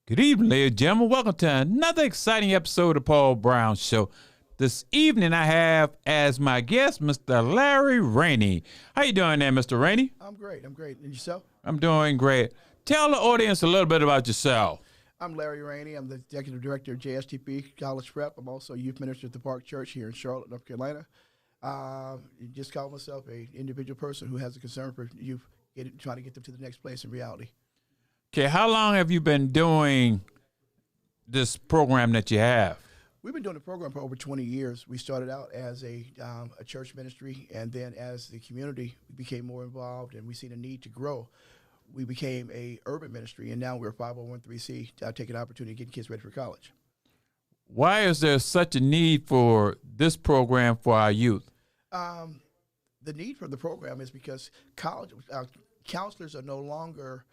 Good evening, ladies and gentlemen. Welcome to another exciting episode of Paul Brown Show. This evening I have as my guest Mr. Larry Rainey. How you doing there, Mr. Rainey? I'm great. And yourself? I'm doing great. Tell the audience a little bit about yourself. I'm Larry Rainey. I'm the executive director of JSTP College Prep. I'm also a youth minister at the Park Church here in Charlotte, North Carolina. Just call myself an individual person who has a concern for youth, trying to get them to the next place in reality. Okay, how long have you been doing this program that you have? We've been doing the program for over 20 years. We started out as a church ministry, and then as the community became more involved and we seen a need to grow, we became a urban ministry, and now we're a 501(c)(3) taking the opportunity of getting kids ready for college. Why is there such a need for this program for our youth? The need for the program is because college counselors are no longer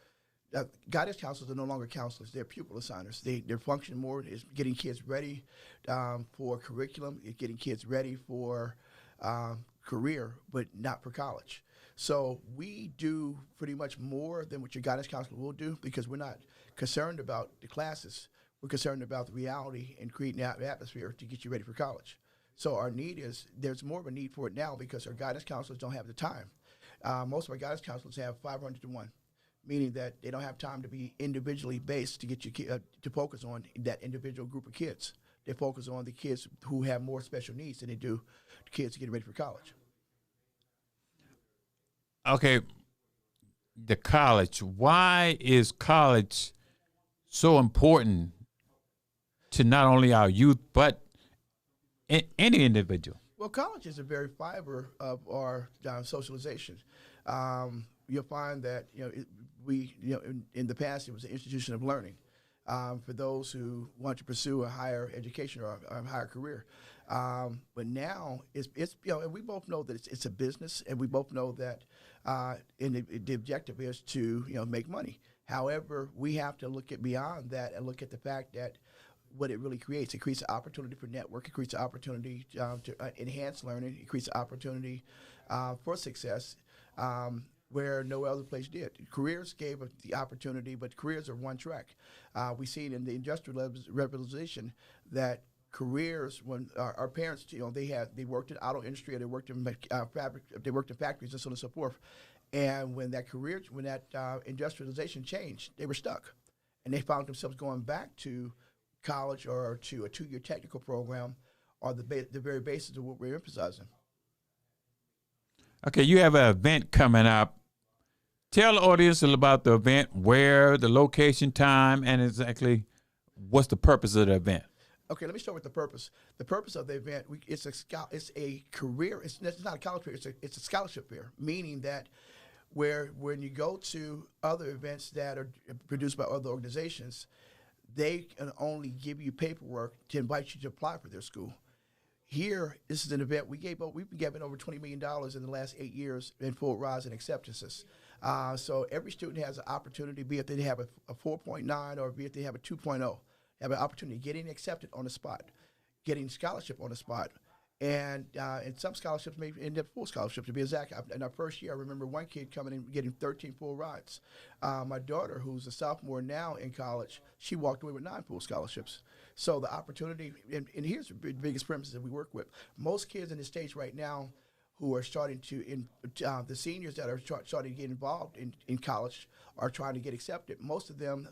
guidance counselors are no longer counselors. They're pupil assigners. Their function more is getting kids ready for curriculum, getting kids ready for career, but not for college. So we do pretty much more than what your guidance counselor will do because we're not concerned about the classes. We're concerned about the reality and creating an atmosphere to get you ready for college. So our need is, there's more of a need for it now because our guidance counselors don't have the time. Most of our guidance counselors have 500 to 1. Meaning that they don't have time to be individually based to get you to focus on that individual group of kids. They focus on the kids who have more special needs than they do the kids getting ready for college. Okay, the college. Why is college so important to not only our youth but any individual? Well, college is a very fiber of our socialization. You'll find that in the past it was an institution of learning for those who want to pursue a higher education or a higher career. But now it's and we both know that it's a business, and we both know that the objective is to make money. However, we have to look at beyond that and look at the fact that what it really creates. It creates an opportunity for network. It creates an opportunity to enhance learning. It creates an opportunity for success. Where no other place did. Careers gave the opportunity, but careers are one track. We've seen in the industrial revolution that careers, when our parents, they worked in auto industry, or they worked in they worked in factories and so on and so forth. And when that industrialization changed, they were stuck, and they found themselves going back to college or to a 2-year technical program, or the very basis of what we're emphasizing. Okay, you have an event coming up. Tell the audience about the event, where, the location, time, and exactly what's the purpose of the event. Okay, let me start with the purpose. The purpose of the event, it's a career. It's not a college fair. It's a scholarship fair, meaning that when you go to other events that are produced by other organizations, they can only give you paperwork to invite you to apply for their school. Here, this is an event we've been giving over $20 million in the last 8 years in full rides and acceptances. So every student has an opportunity, be it they have a 4.9 or be it they have a 2.0, have an opportunity getting accepted on the spot, getting scholarship on the spot. And some scholarships may end up full scholarships. To be exact, in our first year, I remember one kid coming in getting 13 full rides. My daughter, who's a sophomore now in college, she walked away with 9 full scholarships. So the opportunity, and here's the biggest premise that we work with. Most kids in this stage right now who are starting to, the seniors that are starting to get involved in college are trying to get accepted. Most of them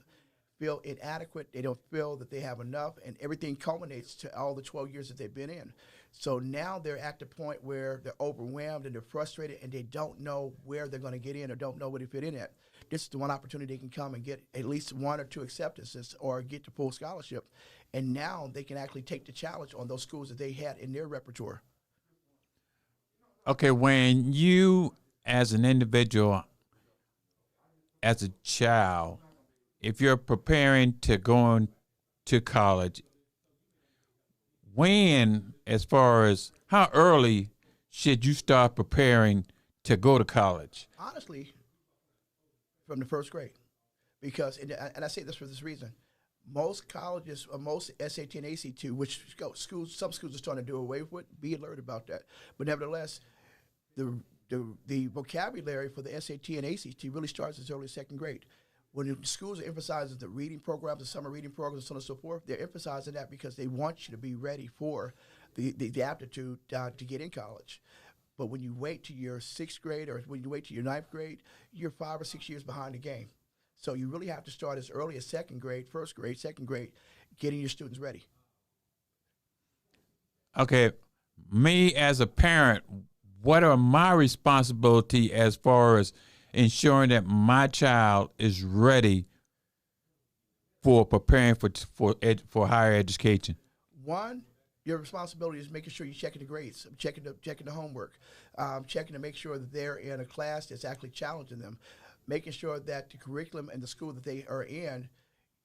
feel inadequate. They don't feel that they have enough, and everything culminates to all the 12 years that they've been in. So now they're at the point where they're overwhelmed and they're frustrated, and they don't know where they're going to get in or don't know where to fit in at. This is the one opportunity they can come and get at least 1 or 2 acceptances or get the full scholarship. And now they can actually take the challenge on those schools that they had in their repertoire. Okay, when you, as an individual, as a child, if you're preparing to go to college, when, as far as how early should you start preparing to go to college? Honestly, from the first grade. Because, and I say this for this reason, most colleges, or most SAT and ACT, which some schools are starting to do away with, be alert about that. But nevertheless, the vocabulary for the SAT and ACT really starts as early as 2nd grade. when the schools are emphasizing the reading programs, the summer reading programs, and so on and so forth, they're emphasizing that because they want you to be ready for the aptitude to get in college. But when you wait to your sixth grade or when you wait to your ninth grade, you're 5 or 6 years behind the game. So you really have to start as early as second grade, first grade, second grade, getting your students ready. Okay, me as a parent, what are my responsibility as far as ensuring that my child is ready for preparing for higher education? One, your responsibility is making sure you're checking the grades, checking the homework, checking to make sure that they're in a class that's actually challenging them, making sure that the curriculum and the school that they are in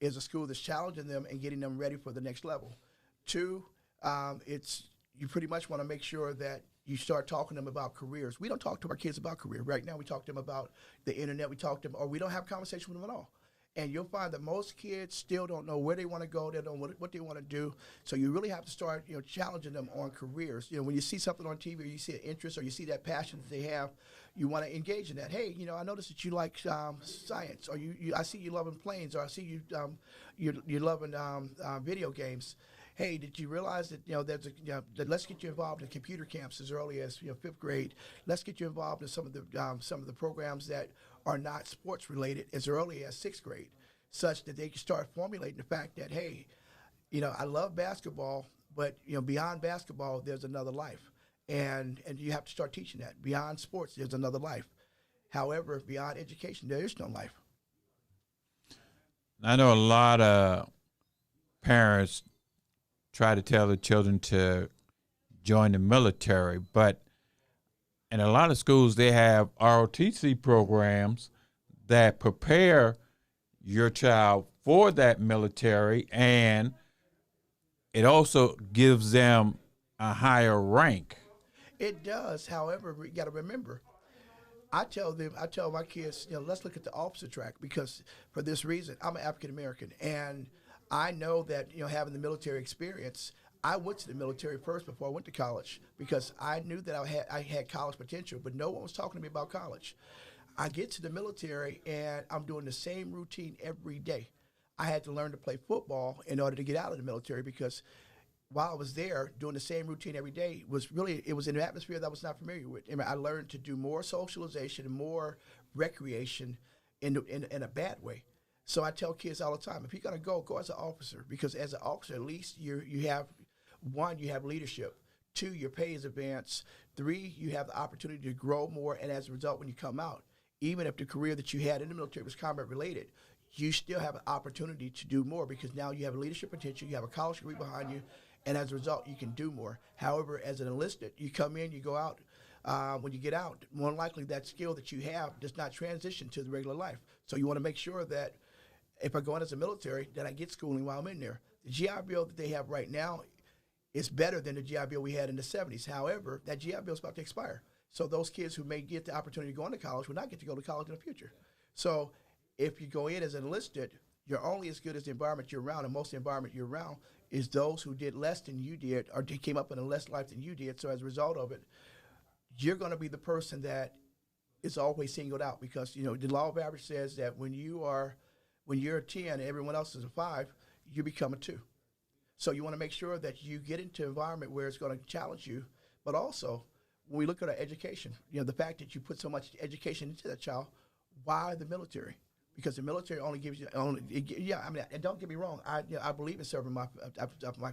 is a school that's challenging them and getting them ready for the next level. Two, you pretty much want to make sure that you start talking to them about careers. We don't talk to our kids about career. Right now we talk to them about the internet. We talk to them, or we don't have conversation with them at all. And you'll find that most kids still don't know where they want to go. They don't know what they want to do. So you really have to start, challenging them on careers. When you see something on TV, or you see an interest, or you see that passion that they have, you want to engage in that. Hey, I noticed that you like science, or I see you loving planes, or I see you're loving video games. Hey, did you realize that that let's get you involved in computer camps as early as fifth grade. Let's get you involved in some of the programs that are not sports related as early as sixth grade, such that they can start formulating the fact that, hey, I love basketball, but beyond basketball there's another life, and you have to start teaching that beyond sports there's another life. However, beyond education there is no life. I know a lot of parents try to tell their children to join the military, but in a lot of schools they have ROTC programs that prepare your child for that military, and it also gives them a higher rank. It does. However, you got to remember, I tell my kids, let's look at the officer track, because for this reason, I'm an African American, and I know that having the military experience, I went to the military first before I went to college, because I knew that I had college potential, but no one was talking to me about college. I get to the military and I'm doing the same routine every day. I had to learn to play football in order to get out of the military, because while I was there doing the same routine every day it was in an atmosphere that I was not familiar with. I learned to do more socialization and more recreation in a bad way. So I tell kids all the time, if you're going to go as an officer, because as an officer, at least you have, one, you have leadership. Two, your pay is advanced. Three, you have the opportunity to grow more. And as a result, when you come out, even if the career that you had in the military was combat related, you still have an opportunity to do more, because now you have leadership potential, you have a college degree behind you, and as a result, you can do more. However, as an enlisted, you come in, you go out. When you get out, more than likely that skill that you have does not transition to the regular life. So you want to make sure that if I go in as a military, that I get schooling while I'm in there. The GI Bill that they have right now is better than the GI Bill we had in the 70s. However, that GI Bill is about to expire. So those kids who may get the opportunity to go into college will not get to go to college in the future. So if you go in as enlisted, you're only as good as the environment you're around, and most of the environment you're around is those who did less than you did, or came up in a less life than you did. So as a result of it, you're going to be the person that is always singled out, because the law of average says that when you're a 10 and everyone else is a 5, you become a 2. So you want to make sure that you get into an environment where it's going to challenge you. But also, when we look at our education, the fact that you put so much education into that child, why the military? Because the military only gives you and don't get me wrong, I believe in serving my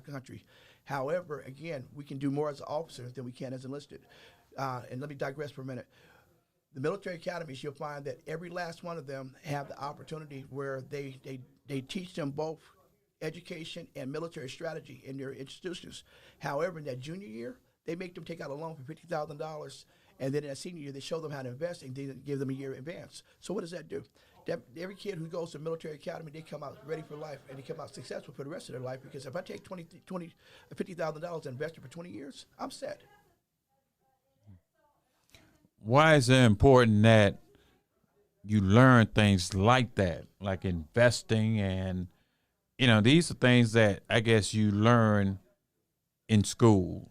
country. However, again, we can do more as officers than we can as enlisted. And let me digress for a minute. The military academies, you'll find that every last one of them have the opportunity where they teach them both education and military strategy in their institutions. However, in that junior year, they make them take out a loan for $50,000, and then in that senior year, they show them how to invest and they give them a year in advance. So what does that do? Every kid who goes to military academy, they come out ready for life, and they come out successful for the rest of their life, because if I take $50,000 and invest it for 20 years, I'm set. Why is it important that you learn things like that, like investing, and these are things that I guess you learn in school?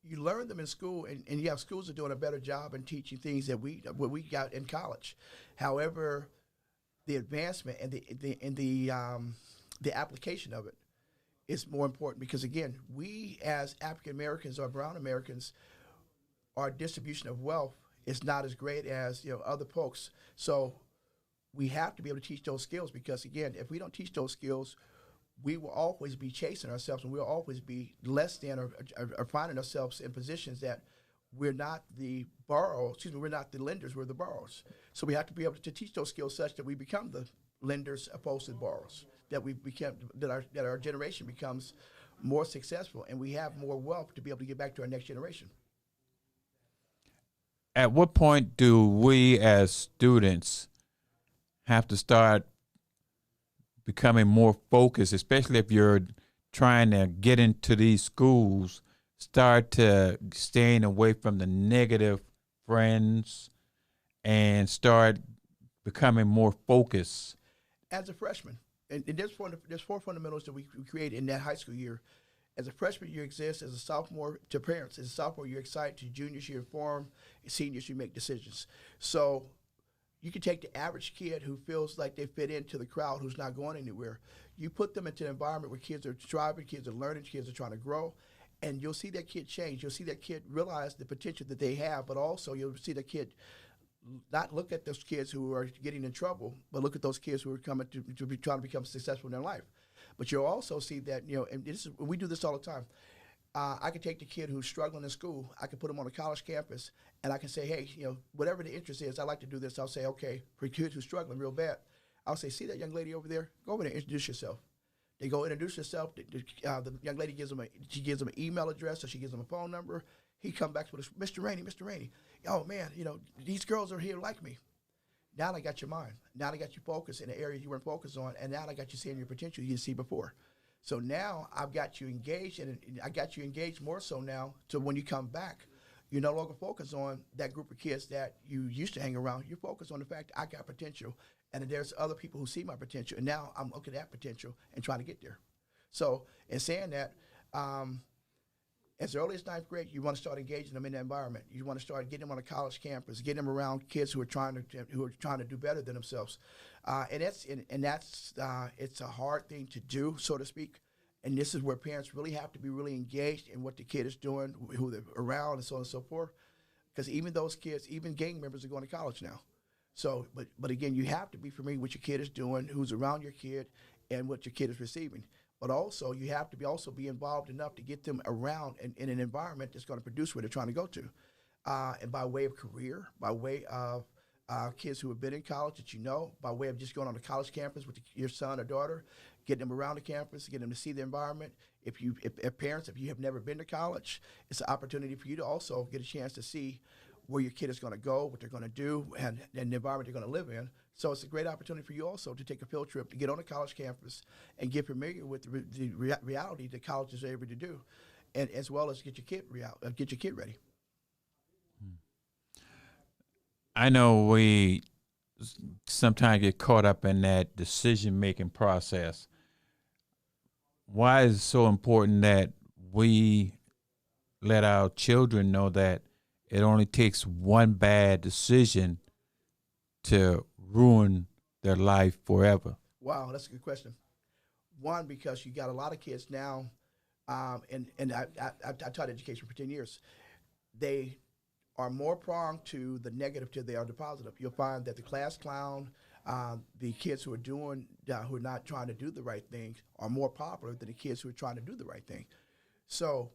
You learn them in school, and you have schools that are doing a better job in teaching things that we got in college. However, the advancement and the application of it is more important because again, we as African Americans or Brown Americans, our distribution of wealth is not as great as other folks. So we have to be able to teach those skills because again, if we don't teach those skills, we will always be chasing ourselves and we'll always be less than or finding ourselves in positions that we're not the borrowers, we're not the lenders, we're the borrowers. So we have to be able to teach those skills such that we become the lenders opposed to the borrowers, that we become that our generation becomes more successful and we have more wealth to be able to get back to our next generation. At what point do we as students have to start becoming more focused, especially if you're trying to get into these schools, start to staying away from the negative friends and start becoming more focused? As a freshman, and there's four fundamentals that we create in that high school year. As a freshman, you exist. As a sophomore, to parents, as a sophomore, you're excited. To juniors, you inform. Seniors, you make decisions. So you can take the average kid who feels like they fit into the crowd, who's not going anywhere. You put them into an environment where kids are striving, kids are learning, kids are trying to grow, and you'll see that kid change. You'll see that kid realize the potential that they have, but also you'll see that kid not look at those kids who are getting in trouble, but look at those kids who are coming to be trying to become successful in their life. But you'll also see that, and we do this all the time. I can take the kid who's struggling in school, I can put him on a college campus, and I can say, hey, whatever the interest is, I like to do this. I'll say, okay, for kids who's struggling real bad, I'll say, see that young lady over there? Go over there and introduce yourself. They go introduce yourself. The young lady gives them an email address, or she gives them a phone number. He comes back with Mr. Rainey. Oh, man, these girls are here like me. Now I got your mind. Now I got you focused in the area you weren't focused on, and now I got you seeing your potential you didn't see before. So now I've got you engaged, and I got you engaged more so now. So when you come back, you're no longer focused on that group of kids that you used to hang around. You're focused on the fact that I got potential, and there's other people who see my potential, and now I'm looking at that potential and trying to get there. So in saying that, as early as ninth grade, you want to start engaging them in the environment. You want to start getting them on a college campus, getting them around kids who are trying to do better than themselves, and that's it's a hard thing to do, so to speak. And this is where parents really have to be really engaged in what the kid is doing, who they're around, and so on and so forth. Because even those kids, even gang members, are going to college now. So, but again, you have to be familiar with what your kid is doing, who's around your kid, and what your kid is receiving. But also, you have to be involved enough to get them around in an environment that's going to produce where they're trying to go to. And by way of career, by way of kids who have been in college that by way of just going on the college campus with your son or daughter, getting them around the campus, getting them to see the environment. If parents, if you have never been to college, it's an opportunity for you to also get a chance to see where your kid is going to go, what they're going to do, and the environment they're going to live in. So it's a great opportunity for you also to take a field trip, to get on a college campus and get familiar with the reality that college is able to do, and as well as get your kid ready. I know we sometimes get caught up in that decision-making process. Why is it so important that we let our children know that it only takes one bad decision to ruin their life forever? Wow, that's a good question. One, because you got a lot of kids now, and I taught education for 10 years. They are more prone to the negative than they are the positive. You'll find that the class clown, the kids who are not trying to do the right thing, are more popular than the kids who are trying to do the right thing. So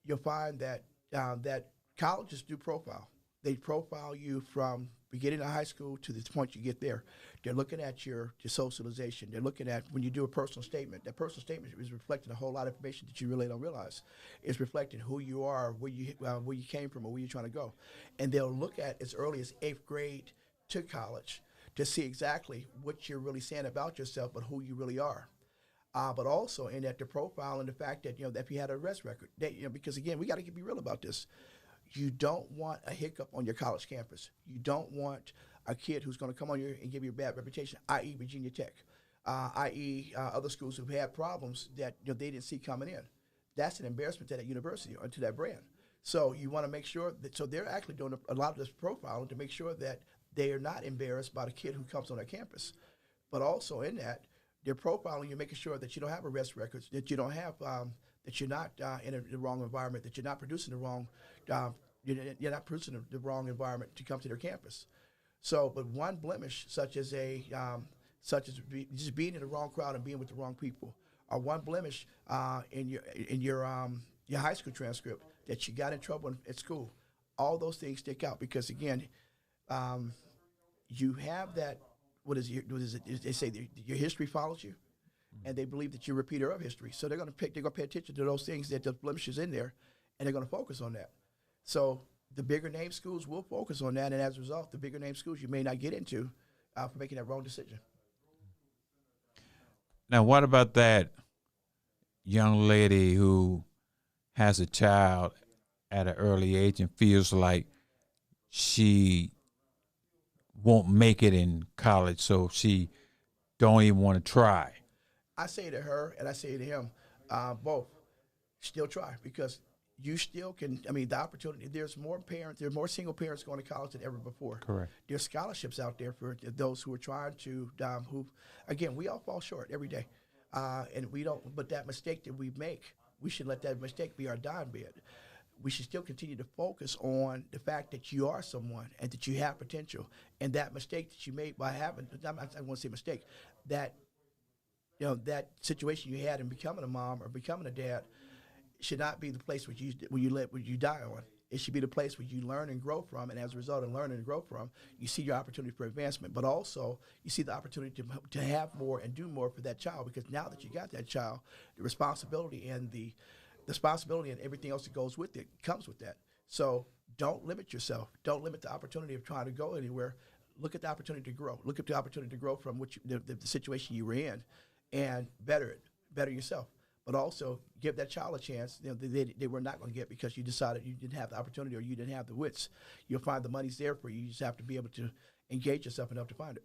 you'll find that that colleges do profile. They profile you from beginning of high school to the point you get there. They're looking at your socialization. They're looking at when you do a personal statement. That personal statement is reflecting a whole lot of information that you really don't realize. It's reflecting who you are, where you came from, or where you're trying to go. And they'll look at as early as 8th grade to college to see exactly what you're really saying about yourself, but who you really are. But also in that the profile and the fact that that if you had an arrest record, because again we got to be real about this. You don't want a hiccup on your college campus. You don't want a kid who's going to come on here and give you a bad reputation, i.e. Virginia Tech, i.e. Other schools who've had problems that they didn't see coming in. That's an embarrassment to that university or to that brand. So you want to make sure that, so they're actually doing a lot of this profiling to make sure that they are not embarrassed by the kid who comes on their campus. But also in that, they're profiling you, making sure that you don't have arrest records, that you don't have, that you're not in the wrong environment, that you're not producing the wrong, you're not producing the wrong environment to come to their campus. So, but one blemish, just being in the wrong crowd and being with the wrong people, or one blemish in your high school transcript that you got in trouble at school, all those things stick out because again, you have that. What is it? They say your history follows you, and they believe that you're a repeater of history. So they're going to pay attention to those things that the blemishes in there, and they're going to focus on that. So the bigger name schools will focus on that, and as a result, the bigger name schools you may not get into for making that wrong decision. Now, what about that young lady who has a child at an early age and feels like she won't make it in college, so she don't even want to try? I say to her and I say to him, both, still try because you still can. I mean, the opportunity. There's more single parents going to college than ever before. Correct. There's scholarships out there for those who are trying to. Who, again, we all fall short every day, and we don't. But that mistake that we make, we should let that mistake be our dime bed. We should still continue to focus on the fact that you are someone and that you have potential. And that mistake that you made by having, I want to say mistake, that that situation you had in becoming a mom or becoming a dad should not be the place where you die on. It should be the place where you learn and grow from, and as a result of learning and grow from, you see your opportunity for advancement, but also you see the opportunity to have more and do more for that child because now that you got that child, the responsibility and everything else that goes with it comes with that. So don't limit yourself. Don't limit the opportunity of trying to go anywhere. Look at the opportunity to grow. Look at the opportunity to grow from the situation you were in and better yourself. But also give that child a chance they were not going to get because you decided you didn't have the opportunity or you didn't have the wits. You'll find the money's there for you. You just have to be able to engage yourself enough to find it.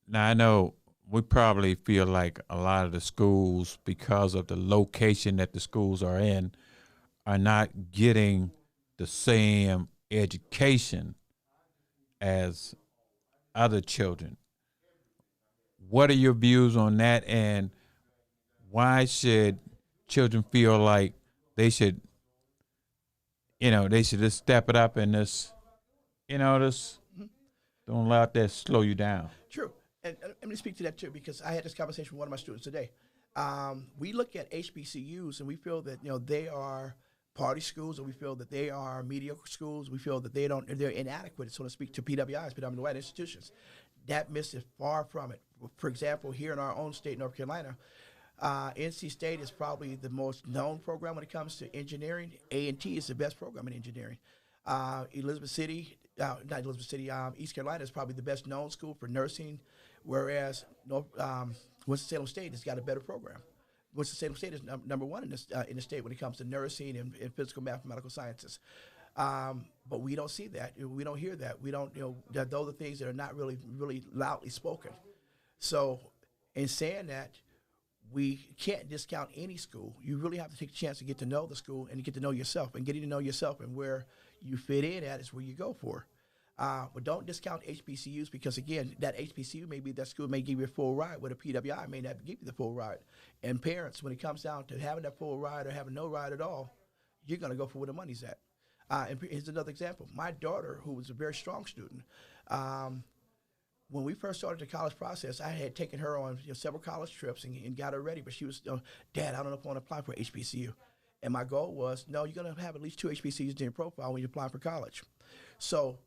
Now, I know we probably feel like a lot of the schools, because of the location that the schools are in, are not getting the same education as other children. What are your views on that, and why should children feel like they should just step it up and just don't let that slow you down? True. And let me speak to that too, because I had this conversation with one of my students today. We look at HBCUs and we feel that they are party schools, or we feel that they are mediocre schools. We feel that they're inadequate, so to speak, to PWIs, predominantly white institutions. That myth is far from it. For example, here in our own state, North Carolina, NC State is probably the most known program when it comes to engineering. A&T is the best program in engineering. East Carolina is probably the best known school for nursing, whereas Winston-Salem State has got a better program. Winston-Salem State is number one in the state when it comes to nursing and physical mathematical sciences. But we don't see that. We don't hear that. We don't, those are things that are not really, really loudly spoken. So in saying that, we can't discount any school. You really have to take a chance to get to know the school and to get to know yourself. And getting to know yourself and where you fit in at is where you go for. But don't discount HBCUs because, again, that HBCU that school may give you a full ride, where the PWI may not give you the full ride. And parents, when it comes down to having that full ride or having no ride at all, you're going to go for where the money's at. And here's another example. My daughter, who was a very strong student, when we first started the college process, I had taken her on several college trips and got her ready. But she was, Dad, I don't know if I want to apply for HBCU. And my goal was, no, you're going to have at least 2 HBCUs in your profile when you apply for college. So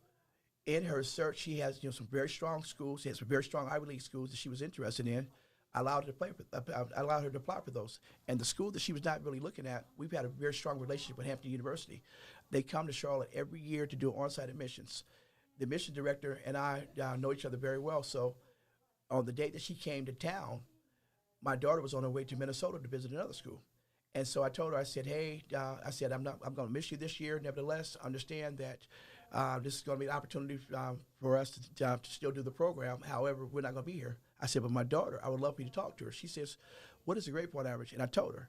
in her search, she has some very strong schools. She has some very strong Ivy League schools that she was interested in. I allowed her to apply for those. And the school that she was not really looking at, we've had a very strong relationship with Hampton University. They come to Charlotte every year to do on-site admissions. The admission director and I know each other very well. So on the day that she came to town, my daughter was on her way to Minnesota to visit another school. And so I told her, I said, hey, I'm going to miss you this year. Nevertheless, understand that this is going to be an opportunity for us to still do the program. However, we're not going to be here. I said, but my daughter, I would love for you to talk to her. She says, what is the grade point average? And I told her.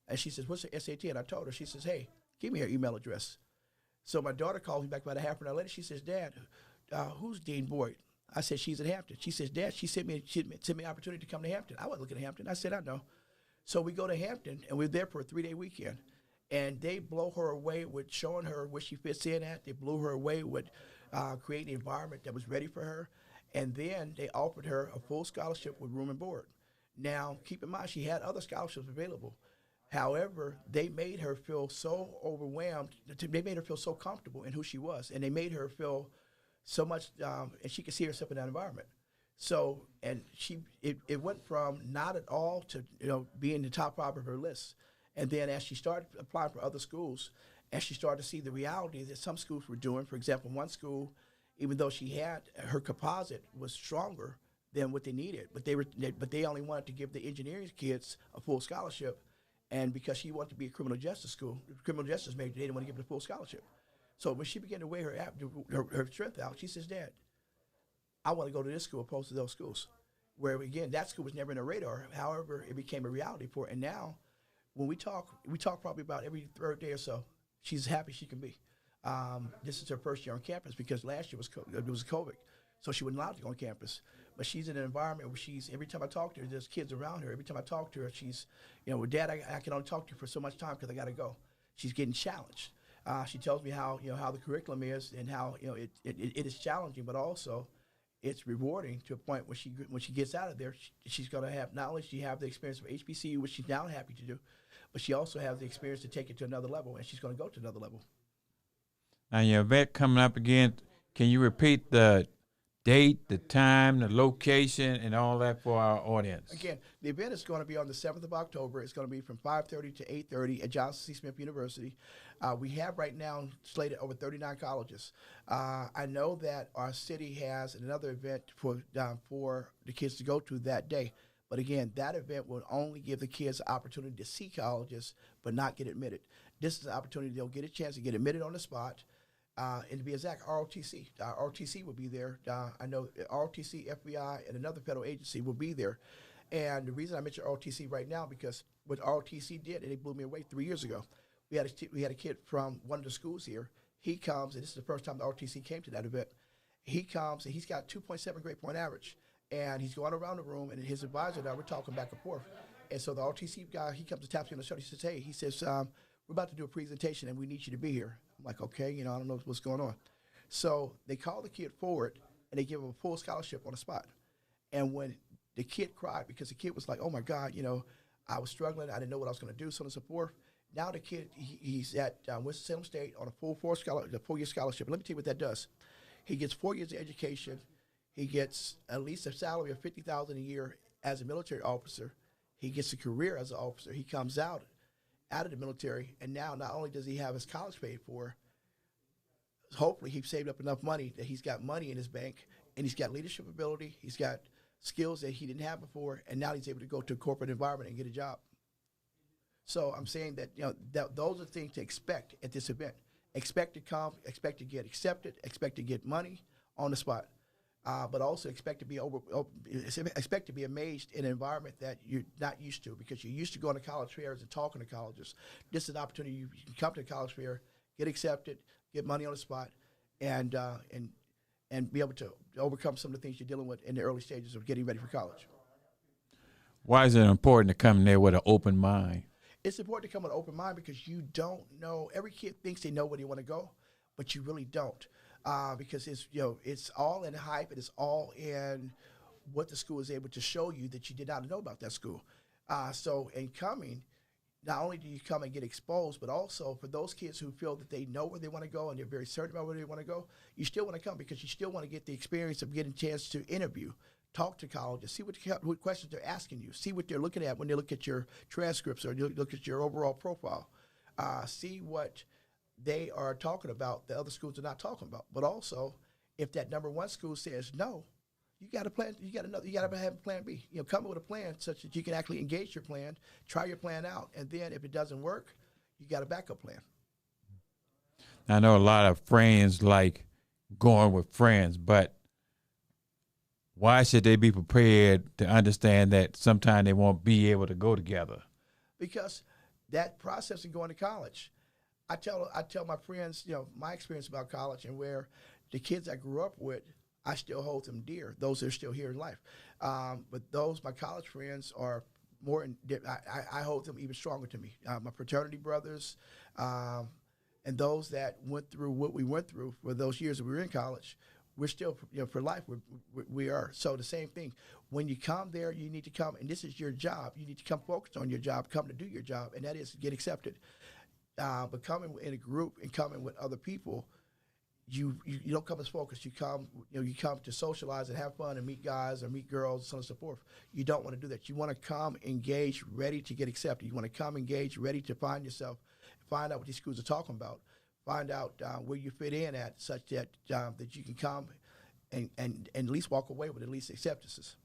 And she says, what's the SAT? And I told her. She says, hey, give me her email address. So my daughter called me back about a half an hour later. She says, Dad, who's Dean Boyd? I said, she's at Hampton. She says, Dad, she sent me an opportunity to come to Hampton. I wasn't looking at Hampton. I said, I know. So we go to Hampton, and we're there for a 3-day weekend. And they blow her away with showing her where she fits in at. They blew her away with creating an environment that was ready for her. And then they offered her a full scholarship with room and board. Now, keep in mind, she had other scholarships available. However, they made her feel so overwhelmed. They made her feel so comfortable in who she was. And they made her feel so much, and she could see herself in that environment. So, and it went from not at all to, being the top 5 of her list. And then as she started applying for other schools, as she started to see the reality that some schools were doing, for example, one school, even though she had, her composite was stronger than what they needed, but they only wanted to give the engineering kids a full scholarship. And because she wanted to be a criminal justice school, criminal justice major, they didn't want to give her a full scholarship. So when she began to weigh her strength out, she says, Dad, I want to go to this school opposed to those schools. Where, again, that school was never in her radar. However, it became a reality for her. And now, when we talk probably about every third day or so. She's happy she can be. This is her first year on campus because last year was COVID. So she wasn't allowed to go on campus. But she's in an environment where every time I talk to her, there's kids around her. Every time I talk to her, she's, well, Dad, I can only talk to you for so much time because I got to go. She's getting challenged. She tells me how the curriculum is and how, it is challenging, but also it's rewarding to a point when she gets out of there, she's going to have not only she have the experience of HBCU, which she's now happy to do, but she also has the experience to take it to another level, and she's going to go to another level. Now, your event coming up again, can you repeat the date, the time, the location, and all that for our audience? Again, the event is going to be on the 7th of October. It's going to be from 5:30 to 8:30 at Johnson C. Smith University. We have right now slated over 39 colleges. I know that our city has another event for the kids to go to that day. But again, that event will only give the kids the opportunity to see colleges but not get admitted. This is an opportunity they'll get a chance to get admitted on the spot. And to be exact, ROTC. ROTC will be there. I know ROTC, FBI, and another federal agency will be there. And the reason I mention ROTC right now because what ROTC did, and it blew me away 3 years ago. We had a kid from one of the schools here. He comes, and this is the first time the ROTC came to that event. He comes, and he's got 2.7 grade point average. And he's going around the room, and his advisor and I, we're talking back and forth. And so the ROTC guy, he comes and taps me on the shoulder. He says, we're about to do a presentation, and we need you to be here. I'm like, okay, I don't know what's going on. So they call the kid forward, and they give him a full scholarship on the spot. And when the kid cried, because the kid was like, oh, my God, I was struggling. I didn't know what I was going to do, so on and so forth. Now the kid, he's at Winston-Salem State on a four-year scholarship. Let me tell you what that does. He gets 4 years of education. He gets at least a salary of $50,000 a year as a military officer. He gets a career as an officer. He comes out of the military, and now not only does he have his college paid for, hopefully he's saved up enough money that he's got money in his bank, and he's got leadership ability. He's got skills that he didn't have before, and now he's able to go to a corporate environment and get a job. So I'm saying that that those are things to expect at this event. Expect to come, expect to get accepted, expect to get money on the spot. But also expect to be amazed in an environment that you're not used to because you're used to going to college fairs and talking to colleges. This is an opportunity you can come to a college fair, get accepted, get money on the spot, and be able to overcome some of the things you're dealing with in the early stages of getting ready for college. Why is it important to come there with an open mind? It's important to come with an open mind because you don't know. Every kid thinks they know where they want to go, but you really don't. Because it's all in hype and it's all in what the school is able to show you that you did not know about that school. So in coming, not only do you come and get exposed, but also for those kids who feel that they know where they want to go and they're very certain about where they want to go, you still want to come because you still want to get the experience of getting a chance to interview, talk to colleges, see what questions they're asking you, see what they're looking at when they look at your transcripts or look at your overall profile, see what they are talking about the other schools are not talking about. But also, if that number one school says no, you got to plan. You got to have a plan B. Come up with a plan such that you can actually engage your plan, try your plan out, and then if it doesn't work, you got a backup plan. I know a lot of friends like going with friends, but why should they be prepared to understand that sometimes they won't be able to go together? Because that process of going to college. I tell my friends, my experience about college and where the kids I grew up with, I still hold them dear. Those that are still here in life. But my college friends are more, I hold them even stronger to me. My fraternity brothers, and those that went through what we went through for those years that we were in college, we're still, for life, we are. So the same thing. When you come there, you need to come, and this is your job. You need to come focused on your job, come to do your job, and that is to get accepted. But coming in a group and coming with other people, you don't come as focused. You come to socialize and have fun and meet guys or meet girls and so on and so forth. You don't want to do that. You want to come engaged, ready to get accepted. You want to come engaged, ready to find yourself, find out what these schools are talking about, find out where you fit in at, such that that you can come and at least walk away with at least acceptances.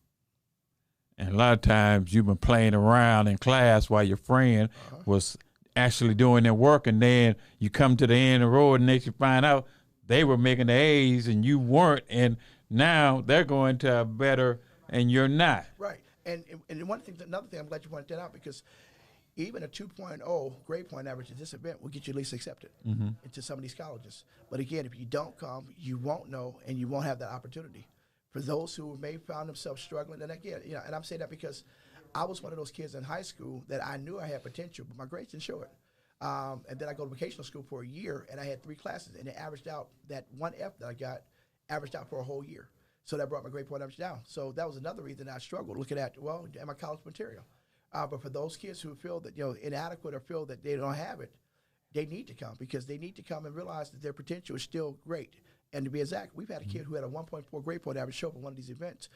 And a lot of times you've been playing around in class while your friend was actually doing their work, and then you come to the end of the road and you find out they were making the A's and you weren't, and now they're going to a better and you're not. Right. And another thing, I'm glad you pointed that out, because even a 2.0 grade point average at this event will get you at least accepted into some of these colleges. But again, if you don't come, you won't know, and you won't have that opportunity. For those who may found themselves struggling, and again, and I'm saying that because I was one of those kids in high school that I knew I had potential, but my grades didn't show it. And then I go to vocational school for a year, and I had 3 classes, and it averaged out, that 1 F that I got averaged out for a whole year. So that brought my grade point average down. So that was another reason I struggled, looking at, am I college material? But for those kids who feel that, inadequate or feel that they don't have it, they need to come, because they need to come and realize that their potential is still great. And to be exact, we've had a kid who had a 1.4 grade point average show up at one of these events,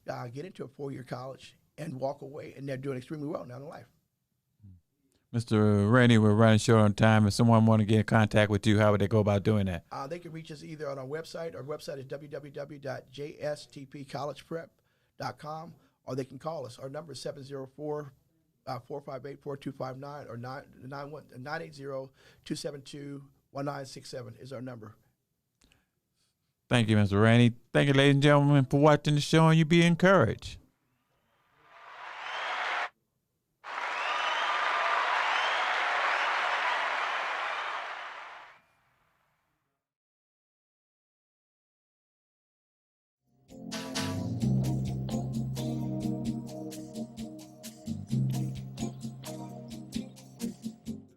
get into a 4-year college and walk away, and they're doing extremely well now in life. Mr. Rainey, we're running short on time. If someone want to get in contact with you, how would they go about doing that? They can reach us either on our website. Our website is www.jstpcollegeprep.com, or they can call us. Our number is 704-458-4259, or 980-272-1967 is our number. Thank you, Mr. Rainey. Thank you, ladies and gentlemen, for watching the show, and you be encouraged.